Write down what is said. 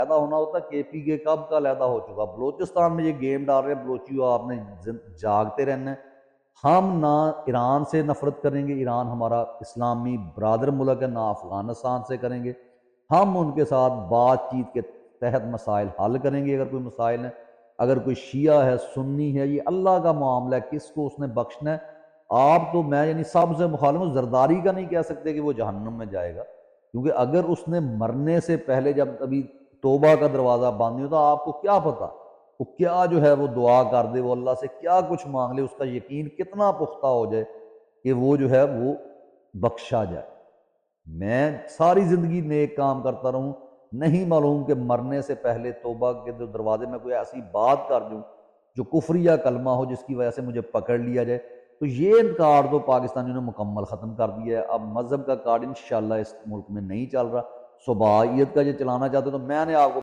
پیدا ہونا ہوتا ہے، کے پی کے کب کا علیحدہ ہو چکا، بلوچستان میں یہ گیم ڈال رہے ہیں بلوچیوں آپ نے جاگتے رہنا ہے۔ ہم نہ ایران سے نفرت کریں گے، ایران ہمارا اسلامی برادر ملک ہے، نہ افغانستان سے کریں گے، ہم ان کے ساتھ بات چیت کے تحت مسائل حل کریں گے اگر کوئی مسائل ہیں۔ اگر کوئی شیعہ ہے، سنی ہے، یہ اللہ کا معاملہ ہے، کس کو اس نے بخشنا ہے۔ آپ تو میں یعنی سب سے مخالف ہوں، زرداری کا نہیں کہہ سکتے کہ وہ جہنم میں جائے گا، کیونکہ اگر اس نے مرنے سے پہلے جب ابھی توبہ کا دروازہ بند نہیں ہوتا، آپ کو کیا پتہ وہ کیا جو ہے وہ دعا کر دے، وہ اللہ سے کیا کچھ مانگ لے، اس کا یقین کتنا پختہ ہو جائے کہ وہ جو ہے وہ بخشا جائے۔ میں ساری زندگی نیک کام کرتا رہوں، نہیں معلوم کہ مرنے سے پہلے توبہ کے جو دروازے میں کوئی ایسی بات کر دوں جو کفریہ کلمہ ہو جس کی وجہ سے مجھے پکڑ لیا جائے۔ تو یہ کارڈ تو پاکستانیوں نے مکمل ختم کر دیا ہے۔ اب مذہب کا کارڈ انشاءاللہ اس ملک میں نہیں چل رہا۔ صبائیت کا یہ چلانا چاہتے تو میں نے آپ کو